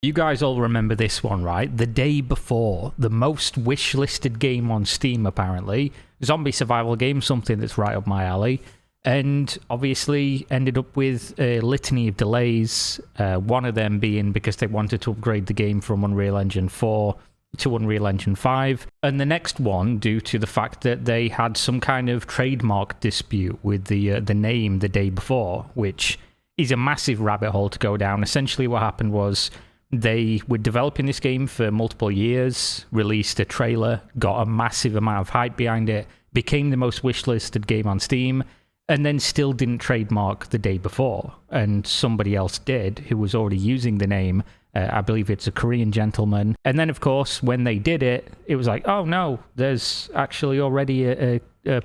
You guys all remember this one, right? The day before, the most wish-listed game on Steam, apparently. Zombie survival game, something that's right up my alley. And obviously ended up with a litany of delays, one of them being because they wanted to upgrade the game from Unreal Engine 4 to Unreal Engine 5, and the next one due to the fact that they had some kind of trademark dispute with the name the day before, which is a massive rabbit hole to go down. Essentially what happened was they were developing this game for multiple years, released a trailer, got a massive amount of hype behind it, became the most wishlisted game on Steam, and then still didn't trademark the day before. And somebody else did, who was already using the name. I believe it's a Korean gentleman. And then, of course, when they did it, it was like, oh no, there's actually already a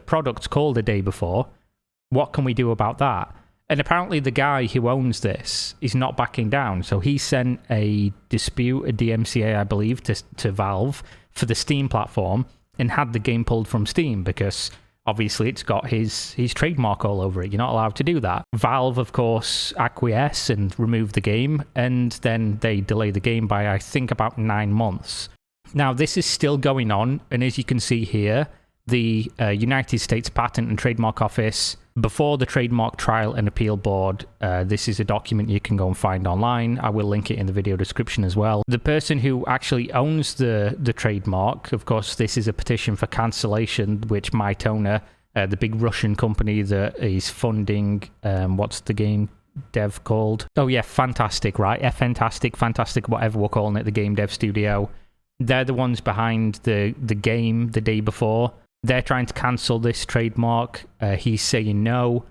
product called The Day Before. What can we do about that? And apparently the guy who owns this is not backing down. So he sent a dispute, a DMCA, I believe, to Valve for the Steam platform and had the game pulled from Steam because obviously it's got his trademark all over it. You're not allowed to do that. Valve, of course, acquiesce and remove the game, and then they delay the game by, I think, about 9 months. Now, this is still going on, and as you can see here, the United States Patent and Trademark Office, before the Trademark Trial and Appeal Board, this is a document you can go and find online. I will link it in the video description as well. The person who actually owns the trademark, of course, this is a petition for cancellation, which Mytona, the big Russian company that is funding, what's the game dev called? Oh yeah, Fantastic, right? Fantastic, whatever we're calling it, the game dev studio. They're the ones behind the game the day before. They're trying to cancel this trademark. He's saying no.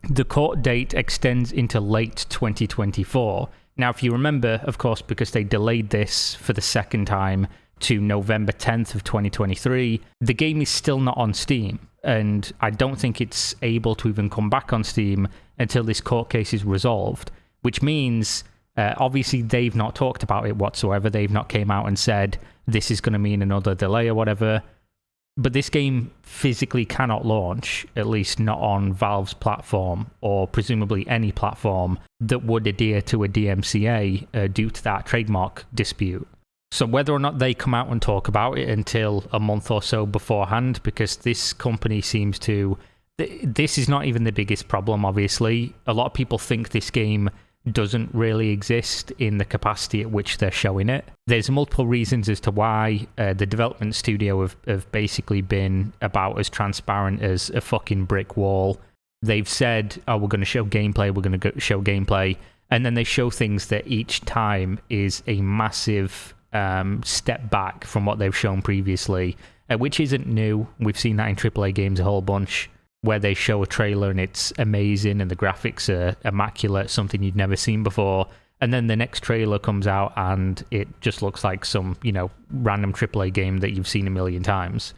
The court date extends into late 2024. Now, if you remember, of course, because they delayed this for the second time to November 10th of 2023, the game is still not on Steam. And I don't think it's able to even come back on Steam until this court case is resolved, which means obviously they've not talked about it whatsoever. They've not came out and said this is going to mean another delay or whatever. But this game physically cannot launch, at least not on Valve's platform, or presumably any platform that would adhere to a DMCA due to that trademark dispute. So whether or not they come out and talk about it until a month or so beforehand, because this company seems to... This is not even the biggest problem, obviously. A lot of people think this game doesn't really exist in the capacity at which they're showing it. There's multiple reasons as to why. The development studio have basically been about as transparent as a fucking brick wall. They've said, oh, we're going to show gameplay, and then they show things that each time is a massive step back from what they've shown previously, which isn't new. We've seen that in AAA games a whole bunch, where they show a trailer and it's amazing and the graphics are immaculate, something you'd never seen before. And then the next trailer comes out and it just looks like some, random AAA game that you've seen a million times.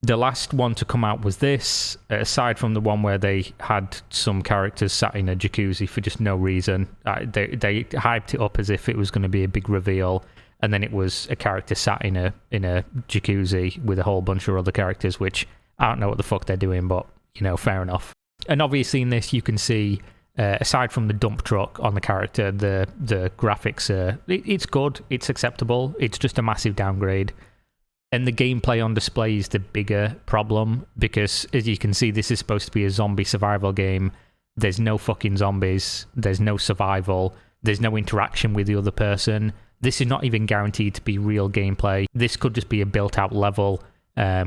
The last one to come out was this, aside from the one where they had some characters sat in a jacuzzi for just no reason. They hyped it up as if it was going to be a big reveal, and then it was a character sat in a jacuzzi with a whole bunch of other characters, which I don't know what the fuck they're doing, but fair enough. And obviously in this you can see, aside from the dump truck on the character, the graphics are... It's good, it's acceptable, it's just a massive downgrade. And the gameplay on display is the bigger problem, because as you can see, this is supposed to be a zombie survival game. There's no fucking zombies, there's no survival, there's no interaction with the other person. This is not even guaranteed to be real gameplay. This could just be a built-out level,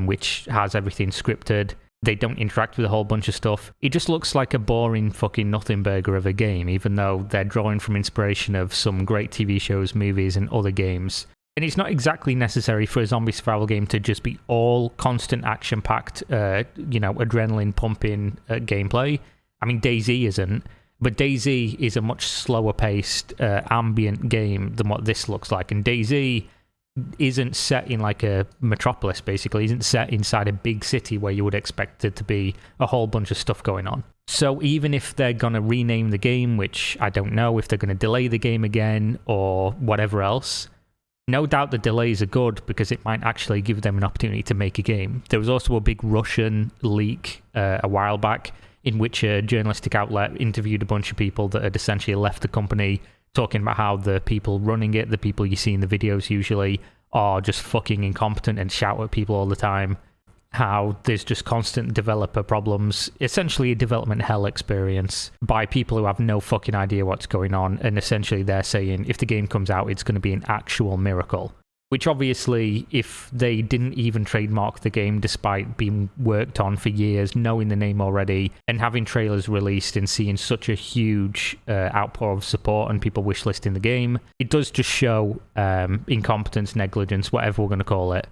which has everything scripted. They don't interact with a whole bunch of stuff. It just looks like a boring fucking nothing burger of a game, even though they're drawing from inspiration of some great TV shows, movies, and other games. And it's not exactly necessary for a zombie survival game to just be all constant action-packed, adrenaline-pumping gameplay. I mean, DayZ isn't, but DayZ is a much slower-paced, ambient game than what this looks like. And DayZ isn't set in like a metropolis, basically. Isn't set inside a big city where you would expect it to be a whole bunch of stuff going on. So even if they're going to rename the game, which I don't know if they're going to delay the game again or whatever else, no doubt the delays are good because it might actually give them an opportunity to make a game. There was also a big Russian leak a while back in which a journalistic outlet interviewed a bunch of people that had essentially left the company talking about how the people running it, the people you see in the videos usually, are just fucking incompetent and shout at people all the time. How there's just constant developer problems, essentially a development hell experience by people who have no fucking idea what's going on, and essentially they're saying if the game comes out, it's going to be an actual miracle. Which obviously, if they didn't even trademark the game despite being worked on for years, knowing the name already, and having trailers released and seeing such a huge outpour of support and people wishlisting the game, it does just show incompetence, negligence, whatever we're going to call it,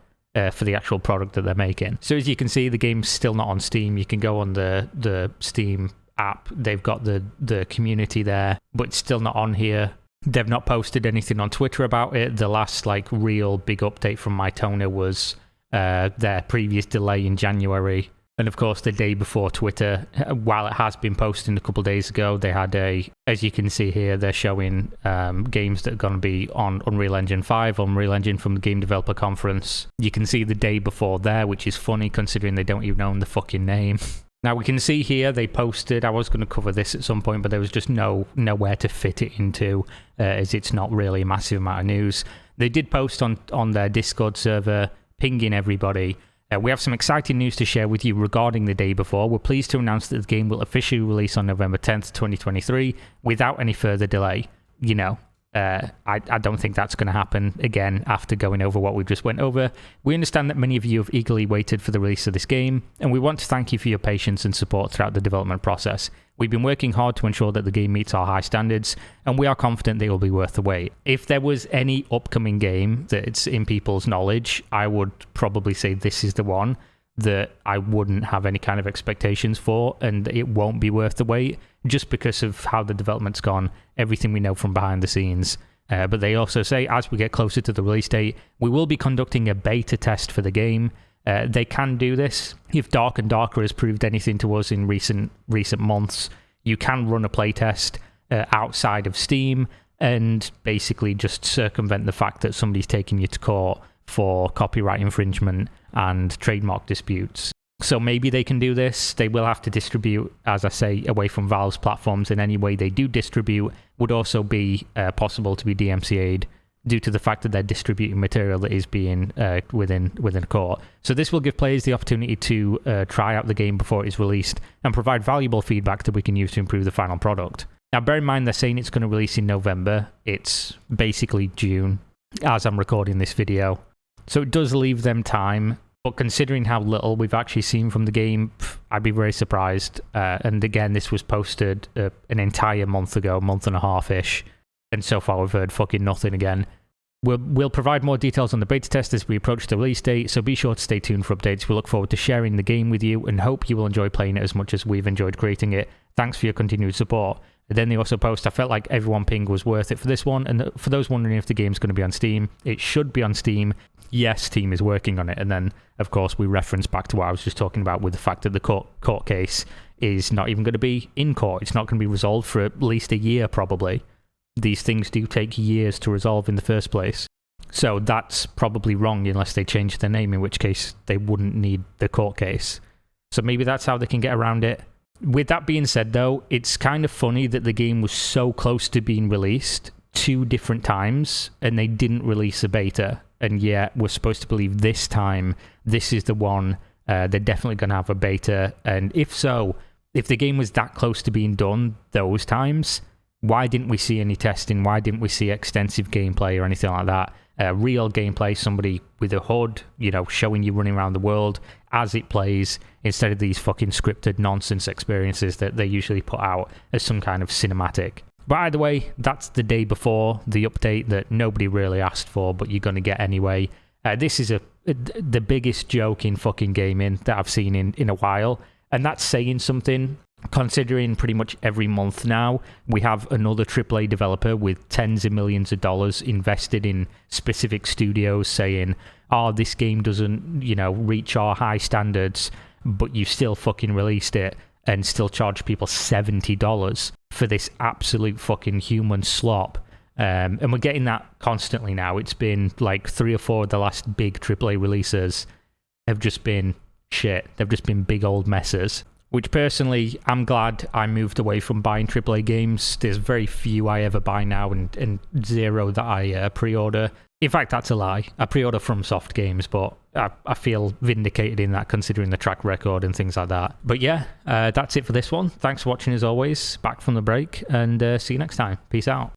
for the actual product that they're making. So as you can see, the game's still not on Steam. You can go on the Steam app. They've got the community there, but it's still not on here. They've not posted anything on Twitter about it. The last real big update from Mytona was their previous delay in January. And of course, the day before Twitter, while it has been posted a couple of days ago, they had as you can see here, they're showing games that are going to be on Unreal Engine 5, Unreal Engine from the Game Developer Conference. You can see the day before there, which is funny considering they don't even own the fucking name. Now we can see here they posted, I was going to cover this at some point, but there was just nowhere to fit it into, as it's not really a massive amount of news. They did post on their Discord server, pinging everybody. We have some exciting news to share with you regarding the day before. We're pleased to announce that the game will officially release on November 10th, 2023, without any further delay. I don't think that's going to happen again after going over what we just went over. We understand that many of you have eagerly waited for the release of this game, and we want to thank you for your patience and support throughout the development process. We've been working hard to ensure that the game meets our high standards, and we are confident that it will be worth the wait. If there was any upcoming game that's in people's knowledge, I would probably say this is the one that I wouldn't have any kind of expectations for, and it won't be worth the wait, just because of how the development's gone, everything we know from behind the scenes. But they also say, as we get closer to the release date, we will be conducting a beta test for the game. They can do this. If Dark and Darker has proved anything to us in recent months, you can run a playtest outside of Steam and basically just circumvent the fact that somebody's taking you to court for copyright infringement and trademark disputes. So maybe they can do this. They will have to distribute, as I say, away from Valve's platforms, and any way they do distribute would also be possible to be DMCA'd due to the fact that they're distributing material that is being within a court. So this will give players the opportunity to try out the game before it is released and provide valuable feedback that we can use to improve the final product. Now bear in mind they're saying it's going to release in November. It's basically June as I'm recording this video. So it does leave them time, but considering how little we've actually seen from the game, I'd be very surprised. And again, this was posted an entire month ago, month and a half-ish, and so far we've heard fucking nothing again. We'll provide more details on the beta test as we approach the release date, so be sure to stay tuned for updates. We look forward to sharing the game with you and hope you will enjoy playing it as much as we've enjoyed creating it. Thanks for your continued support. And then they also post, I felt like everyone ping was worth it for this one, and for those wondering if the game's going to be on Steam, it should be on Steam. Yes, Steam is working on it. And then, of course, we reference back to what I was just talking about with the fact that the court case is not even going to be in court. It's not going to be resolved for at least a year, probably. These things do take years to resolve in the first place. So that's probably wrong unless they change their name, in which case they wouldn't need the court case. So maybe that's how they can get around it. With that being said, though, it's kind of funny that the game was so close to being released 2 different times and they didn't release a beta. And yet we're supposed to believe this time this is the one. They're definitely going to have a beta. And if so, if the game was that close to being done those times, why didn't we see any testing? Why didn't we see extensive gameplay or anything like that? Real gameplay, somebody with a HUD, showing you running around the world as it plays, instead of these fucking scripted nonsense experiences that they usually put out as some kind of cinematic. But either way, that's the day before the update that nobody really asked for, but you're going to get anyway. This is the biggest joke in fucking gaming that I've seen in a while, and that's saying something, considering pretty much every month now we have another AAA developer with tens of millions of dollars invested in specific studios saying, this game doesn't, reach our high standards, but you still fucking released it and still charge people $70 for this absolute fucking human slop. And we're getting that constantly now. It's been like 3 or 4 of the last big AAA releases have just been shit. They've just been big old messes. which personally, I'm glad I moved away from buying AAA games. There's very few I ever buy now and zero that I pre-order. In fact, that's a lie. I pre-order from Soft games, but I feel vindicated in that considering the track record and things like that. But yeah, that's it for this one. Thanks for watching as always. Back from the break, and see you next time. Peace out.